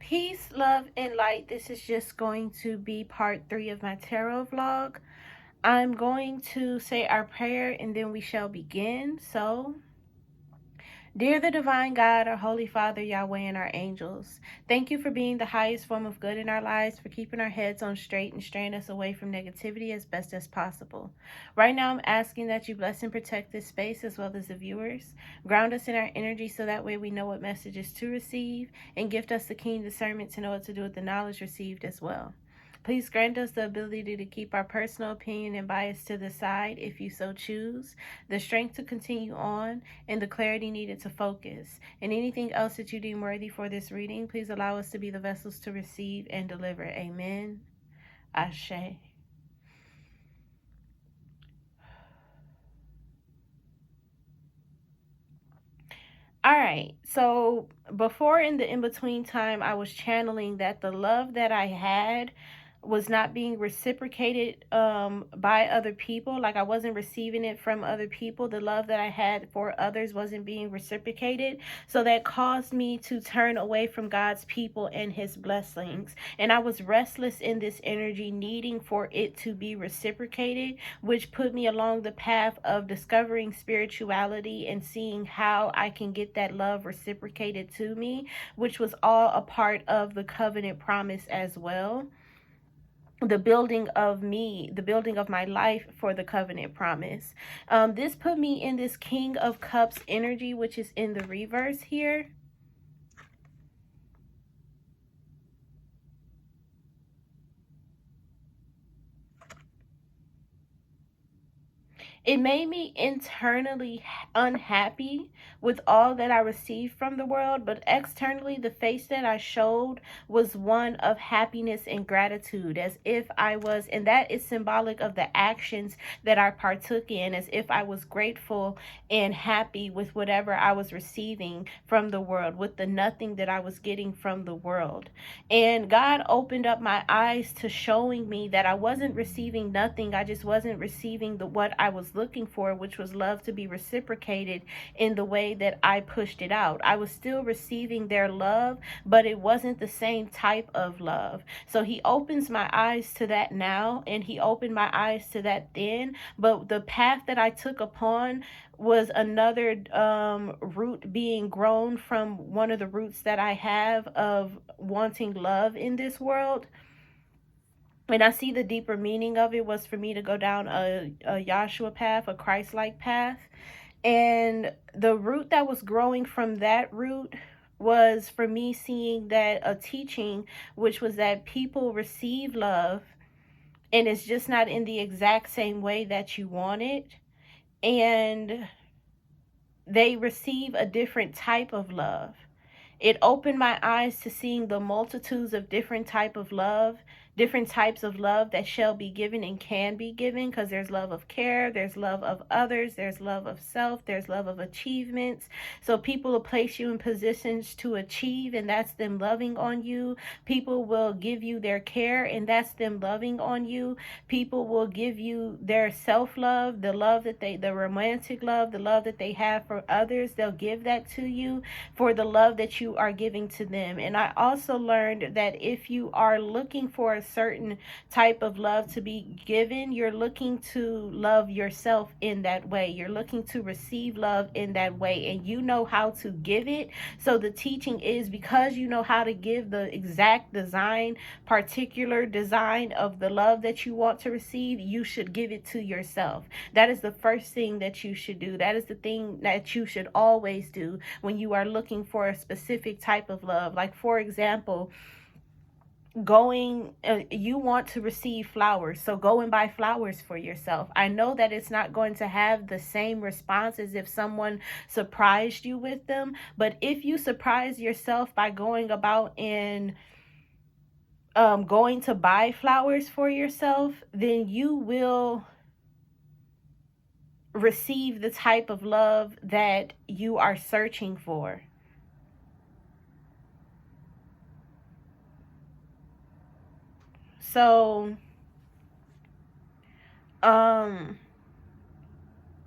Peace, love, and light. This is just going to be part 3 of my tarot vlog. I'm going to say our prayer and then we shall begin. So, dear the divine God, our Holy Father, Yahweh, and our angels, thank you for being the highest form of good in our lives, for keeping our heads on straight and straying us away from negativity as best as possible. Right now, I'm asking that you bless and protect this space as well as the viewers. Ground us in our energy so that way we know what messages to receive, and gift us the keen discernment to know what to do with the knowledge received as well. Please grant us the ability to keep our personal opinion and bias to the side if you so choose, the strength to continue on, and the clarity needed to focus. And anything else that you deem worthy for this reading, please allow us to be the vessels to receive and deliver. Amen. Ashe. All right, so before in the in-between time, I was channeling that the love that I had was not being reciprocated by other people. Like, I wasn't receiving it from other people. The love that I had for others wasn't being reciprocated. So that caused me to turn away from God's people and his blessings. And I was restless in this energy, needing for it to be reciprocated, which put me along the path of discovering spirituality and seeing how I can get that love reciprocated to me, which was all a part of the covenant promise as well. The building of me, the building of my life for the covenant promise. This put me in this King of Cups energy, which is in the reverse here. It made me internally unhappy with all that I received from the world, but externally, the face that I showed was one of happiness and gratitude, as if I was, and that is symbolic of the actions that I partook in, as if I was grateful and happy with whatever I was receiving from the world, with the nothing that I was getting from the world. And God opened up my eyes to showing me that I wasn't receiving nothing. I just wasn't receiving what I was looking for, which was love to be reciprocated in the way that I pushed it out. I was still receiving their love, but it wasn't the same type of love. So he opens my eyes to that now, and he opened my eyes to that then. But the path that I took upon was another root being grown from one of the roots that I have of wanting love in this world. And I see the deeper meaning of it was for me to go down a Yahshua path, a Christ-like path. And the root that was growing from that root was for me seeing that a teaching, which was that people receive love, and it's just not in the exact same way that you want it. And they receive a different type of love. It opened my eyes to seeing the multitudes of different types of love that shall be given and can be given, because there's love of care, there's love of others, there's love of self, there's love of achievements. So people will place you in positions to achieve, and that's them loving on you. People will give you their care, and that's them loving on you. People will give you their self-love, the romantic love, the love that they have for others. They'll give that to you for the love that you are giving to them. And I also learned that if you are looking for a certain type of love to be given, you're looking to love yourself in that way. You're looking to receive love in that way, and you know how to give it. So the teaching is, because you know how to give the exact particular design of the love that you want to receive, you should give it to yourself. That is the first thing that you should do. That is the thing that you should always do when you are looking for a specific type of love. Like, for example, you want to receive flowers, so go and buy flowers for yourself. I know that it's not going to have the same response as if someone surprised you with them, but if you surprise yourself by going about and going to buy flowers for yourself, then you will receive the type of love that you are searching for. So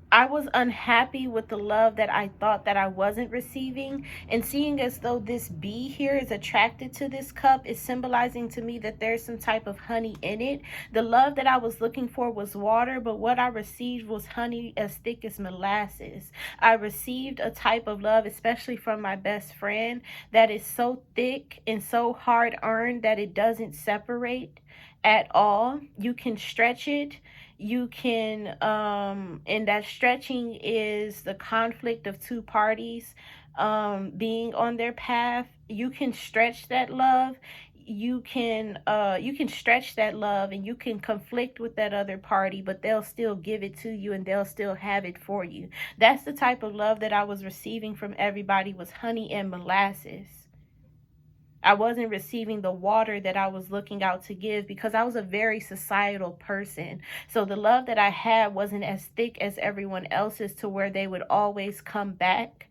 I was unhappy with the love that I thought that I wasn't receiving, and seeing as though this bee here is attracted to this cup is symbolizing to me that there's some type of honey in it. The love that I was looking for was water, but what I received was honey as thick as molasses. I received a type of love, especially from my best friend, that is so thick and so hard earned that it doesn't separate at all. You can stretch it. You can and that stretching is the conflict of two parties being on their path. You can stretch that love. You can stretch that love, and you can conflict with that other party, but they'll still give it to you and they'll still have it for you. That's the type of love that I was receiving from everybody, was honey and molasses. I wasn't receiving the water that I was looking out to give, because I was a very societal person. So the love that I had wasn't as thick as everyone else's, to where they would always come back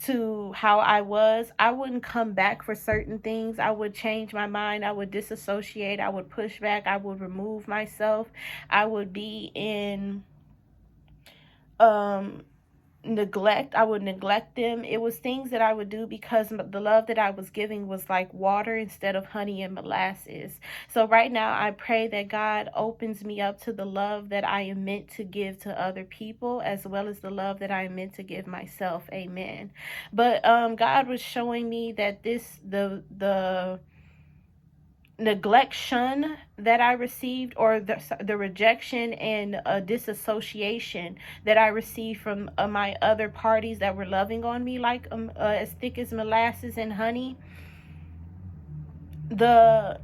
to how I was. I wouldn't come back for certain things. I would change my mind. I would disassociate. I would push back. I would remove myself. I would be in neglect. I would neglect them. It was things that I would do because the love that I was giving was like water instead of honey and molasses. So right now I pray that God opens me up to the love that I am meant to give to other people, as well as the love that I am meant to give myself. Amen. But God was showing me that the neglection that I received, or the rejection and disassociation that I received from my other parties that were loving on me like as thick as molasses and honey, the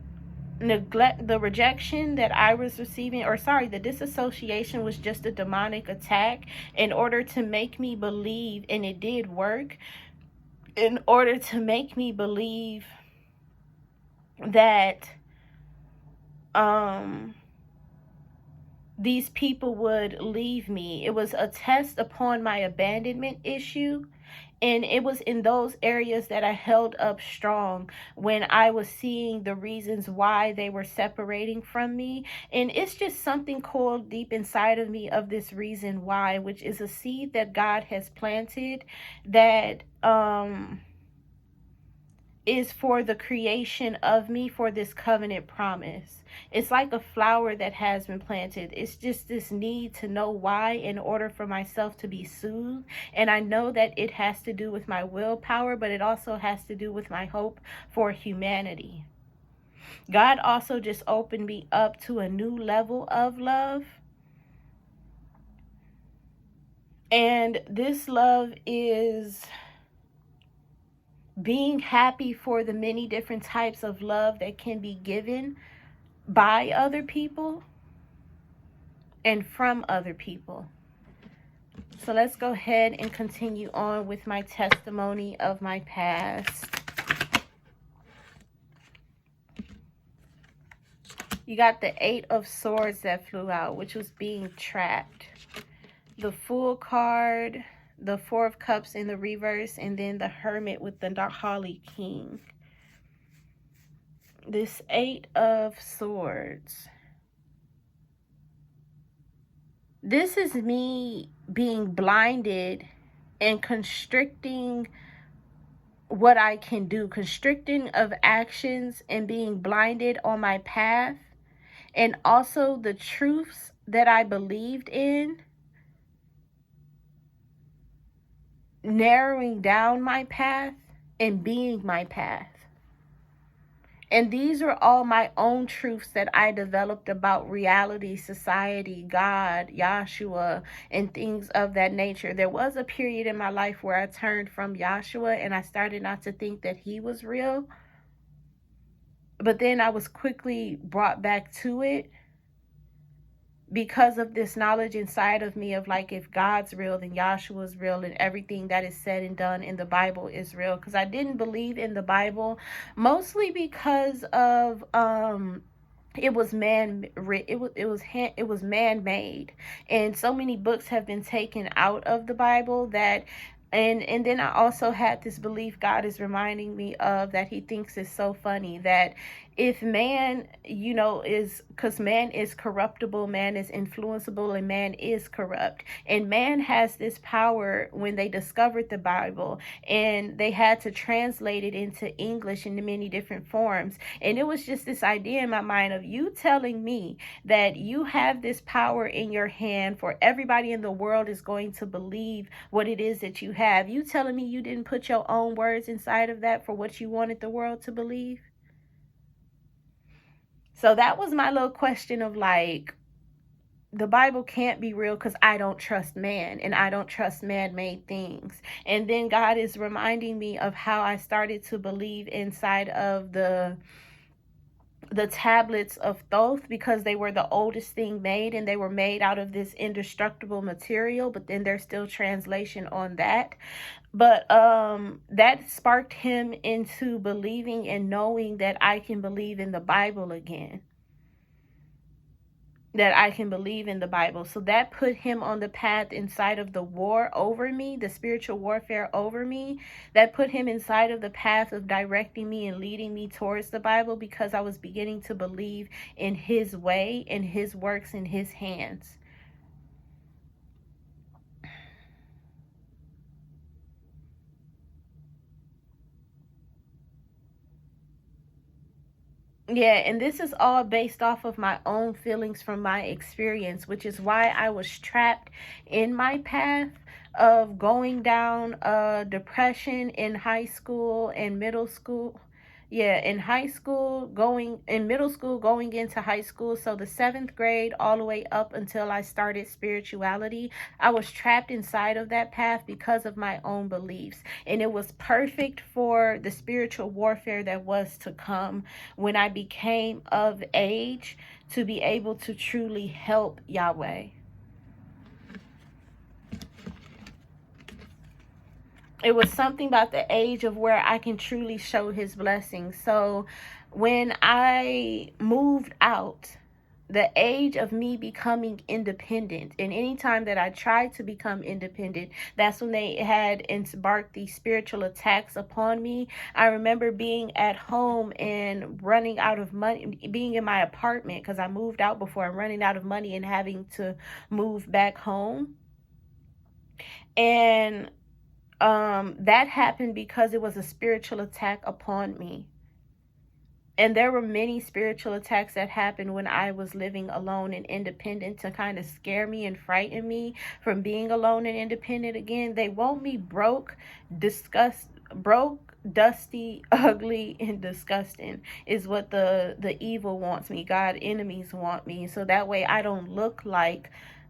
rejection that I was receiving, or sorry, the disassociation, was just a demonic attack in order to make me believe, and it did work, in order to make me believe that these people would leave me. It was a test upon my abandonment issue, and it was in those areas that I held up strong when I was seeing the reasons why they were separating from me. And it's just something coiled deep inside of me of this reason why, which is a seed that God has planted that is for the creation of me for this covenant promise. It's like a flower that has been planted. It's just this need to know why, in order for myself to be soothed. And I know that it has to do with my willpower, but it also has to do with my hope for humanity. God also just opened me up to a new level of love. And this love is being happy for the many different types of love that can be given by other people and from other people. So let's go ahead and continue on with my testimony of my past. You got the 8 of Swords that flew out, which was being trapped. The Fool card, the 4 of Cups in the reverse, and then the Hermit with the Holly King. This 8 of Swords. This is me being blinded and constricting what I can do, constricting of actions, and being blinded on my path, and also the truths that I believed in, narrowing down my path and being my path. And these are all my own truths that I developed about reality, society, God, Yahshua, and things of that nature. There was a period in my life where I turned from Yahshua and I started not to think that he was real. But then I was quickly brought back to it because of this knowledge inside of me of like, if God's real, then Yahshua is real, and everything that is said and done in the Bible is real. Because I didn't believe in the Bible, mostly because of it was man-made, and so many books have been taken out of the Bible that And then I also had this belief God is reminding me of, that he thinks is so funny, that if man, is, because man is corruptible, man is influenceable, and man is corrupt. And man has this power. When they discovered the Bible and they had to translate it into English in many different forms, and it was just this idea in my mind of, you telling me that you have this power in your hand, for everybody in the world is going to believe what it is that you have. You telling me you didn't put your own words inside of that for what you wanted the world to believe? So that was my little question of, like, the Bible can't be real because I don't trust man, and I don't trust man-made things. And then God is reminding me of how I started to believe inside of the tablets of Thoth, because they were the oldest thing made, and they were made out of this indestructible material, but then there's still translation on that. But that sparked him into believing and knowing that I can believe in the Bible again. That I can believe in the Bible. So that put him on the path inside of the war over me, the spiritual warfare over me. That put him inside of the path of directing me and leading me towards the Bible, because I was beginning to believe in his way and his works in his hands. Yeah, and this is all based off of my own feelings from my experience, which is why I was trapped in my path of going down depression in high school and middle school. Yeah, in high school, in middle school, going into high school. So the 7th grade all the way up until I started spirituality, I was trapped inside of that path because of my own beliefs. And it was perfect for the spiritual warfare that was to come when I became of age to be able to truly help Yahweh. It was something about the age of where I can truly show his blessings. So when I moved out, the age of me becoming independent, and anytime that I tried to become independent, that's when they had embarked these spiritual attacks upon me. I remember being at home and running out of money, being in my apartment because I moved out before, I'm running out of money and having to move back home. And that happened because it was a spiritual attack upon me. And there were many spiritual attacks that happened when I was living alone and independent to kind of scare me and frighten me from being alone and independent again. They want me broke, dusty, ugly, and disgusting is what the evil wants me. God enemies want me. So that way I don't look like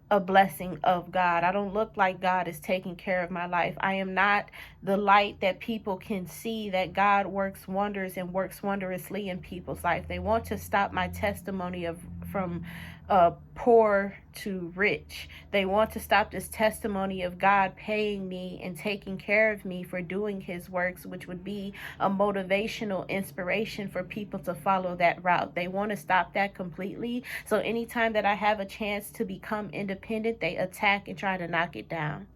a blessing of God. I don't look like God is taking care of my life. I am not the light that people can see, that God works wonders and works wondrously in people's life. They want to stop my testimony from poor to rich. They want to stop this testimony of God paying me and taking care of me for doing his works, which would be a motivational inspiration for people to follow that route. They want to stop that completely. So anytime that I have a chance to become independent, they attack and try to knock it down.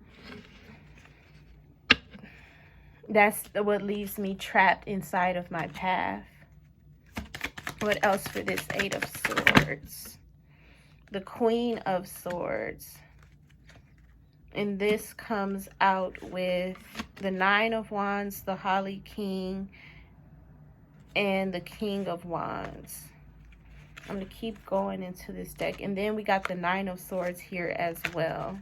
That's what leaves me trapped inside of my path. What else for this 8 of Swords? The Queen of Swords. And this comes out with the 9 of Wands, the Holly King, and the King of Wands. I'm going to keep going into this deck. And then we got the 9 of Swords here as well.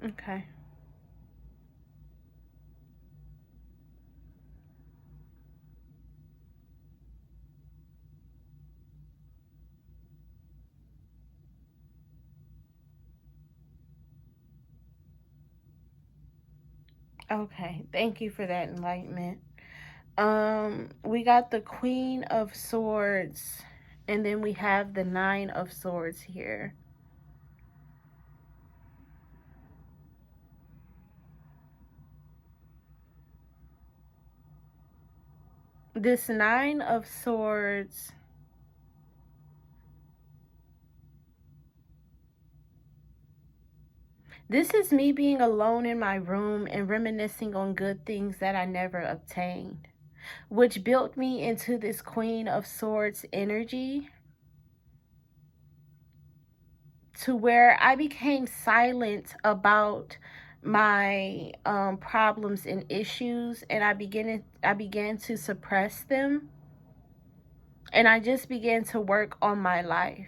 Okay. Okay, thank you for that enlightenment. We got the Queen of Swords, and then we have the 9 of Swords here. This Nine of Swords, this is me being alone in my room and reminiscing on good things that I never obtained, which built me into this Queen of Swords energy, to where I became silent about my problems and issues, and I began to suppress them, and I just began to work on my life.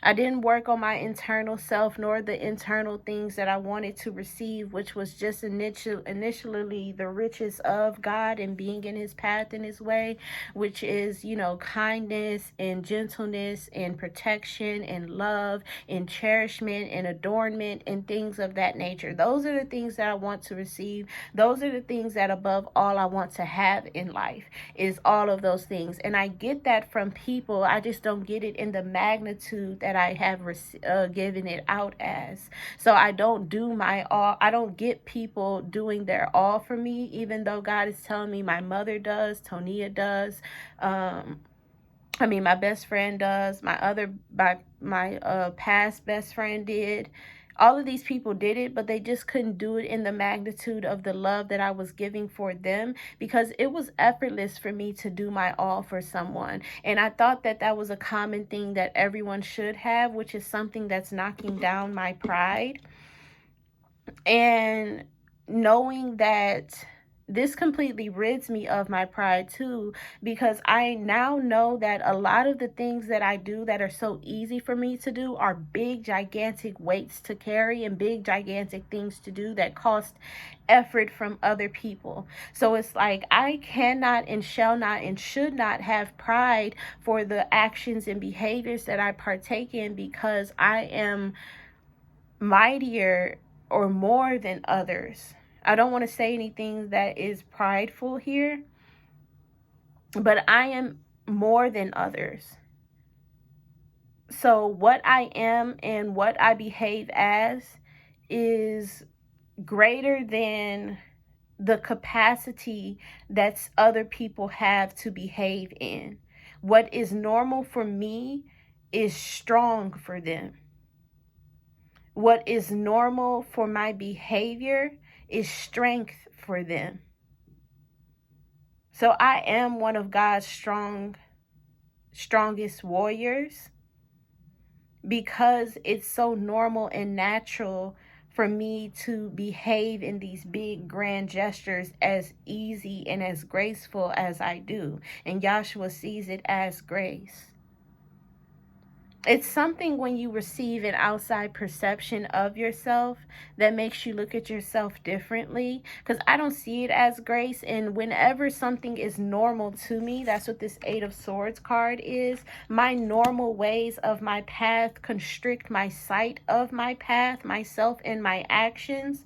I didn't work on my internal self nor the internal things that I wanted to receive, which was just initially the riches of God and being in his path and his way, which is, kindness and gentleness and protection and love and cherishment and adornment and things of that nature. Those are the things that I want to receive. Those are the things that above all I want to have in life, is all of those things. And I get that from people. I just don't get it in the magnitude that I have given it out as. So I don't do my all. I don't get people doing their all for me, even though God is telling me my mother does, Tonia does, my best friend does, my past best friend did. All of these people did it, but they just couldn't do it in the magnitude of the love that I was giving for them, because it was effortless for me to do my all for someone. And I thought that that was a common thing that everyone should have, which is something that's knocking down my pride. And knowing that this completely rids me of my pride too, because I now know that a lot of the things that I do that are so easy for me to do are big, gigantic weights to carry and big, gigantic things to do that cost effort from other people. So it's like I cannot and shall not and should not have pride for the actions and behaviors that I partake in, because I am mightier or more than others. I don't want to say anything that is prideful here, but I am more than others. So what I am and what I behave as is greater than the capacity that other people have to behave in. What is normal for me is strong for them. What is normal for my behavior is strength for them. So I am one of God's strongest warriors, because it's so normal and natural for me to behave in these big grand gestures as easy and as graceful as I do. And Yahshua sees it as grace. It's something when you receive an outside perception of yourself that makes you look at yourself differently, because I don't see it as grace. And whenever something is normal to me, that's what this Eight of Swords card is. My normal ways of my path constrict my sight of my path, myself, and my actions,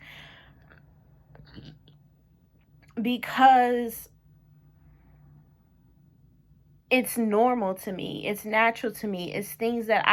because it's normal to me. It's natural to me. It's things that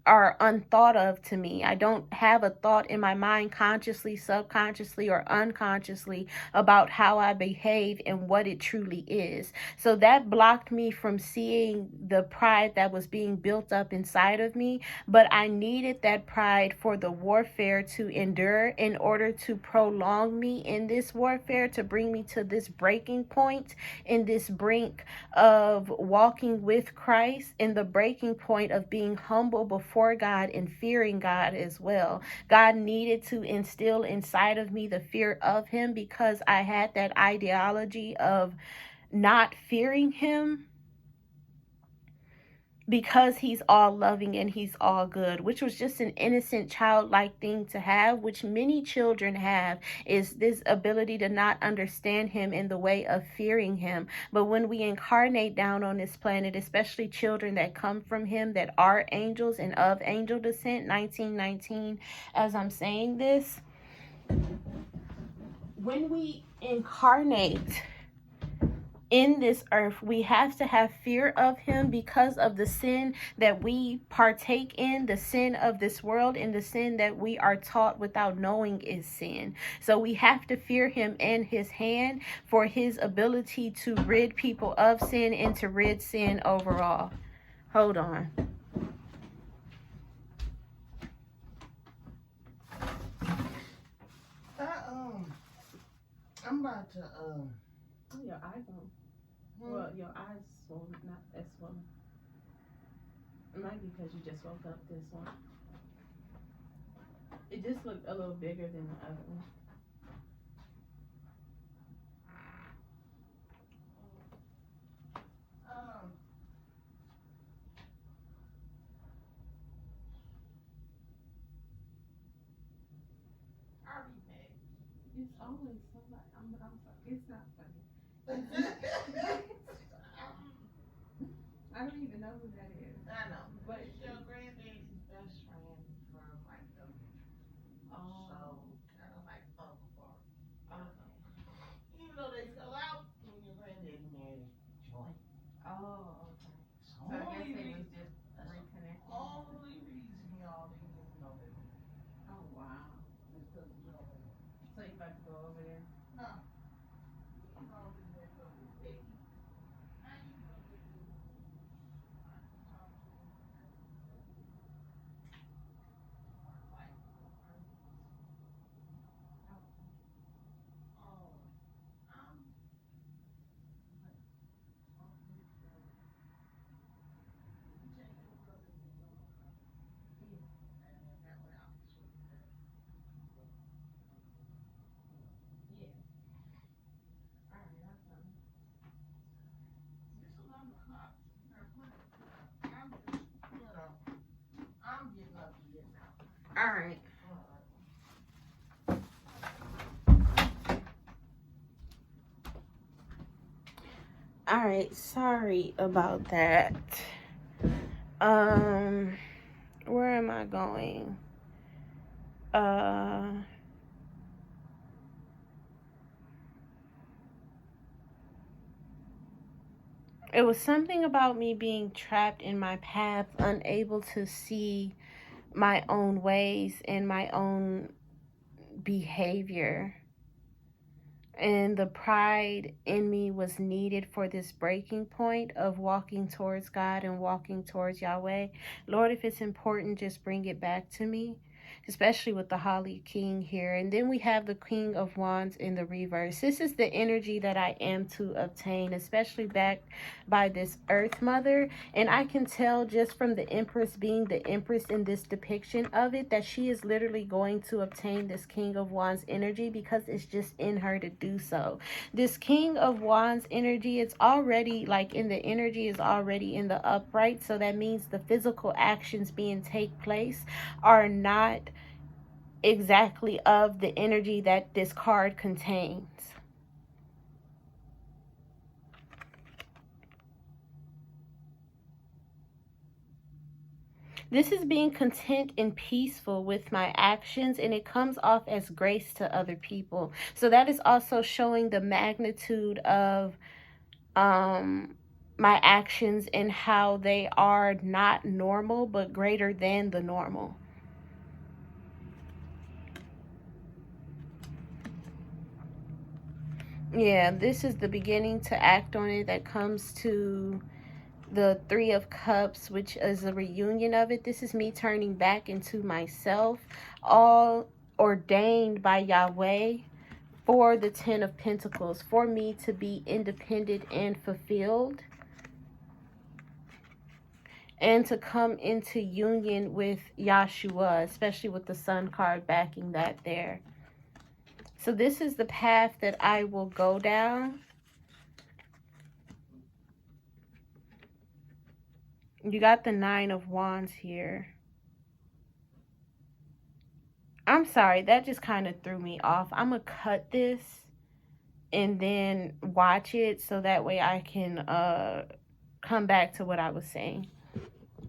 are unthought of to me. I don't have a thought in my mind consciously, subconsciously, or unconsciously about how I behave and what it truly is. So that blocked me from seeing the pride that was being built up inside of me. But I needed that pride for the warfare to endure, in order to prolong me in this warfare, to bring me to this breaking point, in this brink of walking with Christ, in the breaking point of being humble before God and fearing God as well. God needed to instill inside of me the fear of him, because I had that ideology of not fearing him, because he's all loving and he's all good, which was just an innocent childlike thing to have, which many children have, is this ability to not understand him in the way of fearing him. But when we incarnate down on this planet, especially children that come from him, that are angels and of angel descent, 1919, as I'm saying this, when we incarnate in this earth. We have to have fear of him because of the sin that we partake in, the sin of this world, and the sin that we are taught without knowing is sin. So we have to fear him and his hand for his ability to rid people of sin and to rid sin overall. Hold on. I'm about to Your eyes on. Well, your eyes swollen, not as swollen. It might be because you just woke up this one. It just looked a little bigger than the other one. It's always somebody. I'm sorry. It's not funny. I don't even know who that is. I know. But it's your granddaddy's best friend from like the so kind of like Uncle Bar. Even though they fell out when your granddaddy married Joy. Oh, okay. So I guess they was just reconnecting. Only reason y'all didn't know that. Oh wow. So you about to go over there? No. All right. All right. Sorry about that. Where am I going? It was something about me being trapped in my path, unable to see my own ways and my own behavior. And the pride in me was needed for this breaking point of walking towards God and walking towards Yahweh. Lord, if it's important, just bring it back to me, especially with the Holly King here. And then we have the King of Wands in the reverse. This is the energy that I am to obtain, especially backed by this Earth Mother. And I can tell just from the Empress being the Empress in this depiction of it that she is literally going to obtain this King of Wands energy because it's just in her to do so. This King of Wands energy, it's already like in the energy is already in the upright. So that means the physical actions being take place are not exactly of the energy that this card contains. This is being content and peaceful with my actions, and it comes off as grace to other people. So that is also showing the magnitude of my actions and how they are not normal, but greater than the normal. Yeah, this is the beginning to act on it that comes to the Three of Cups, which is a reunion of it. This is me turning back into myself, all ordained by Yahweh for the Ten of Pentacles, for me to be independent and fulfilled, and to come into union with Yahshua, especially with the Sun card backing that there. So this is the path that I will go down. You got the Nine of Wands here. I'm sorry, that just kind of threw me off. I'm going to cut this and then watch it so that way I can come back to what I was saying.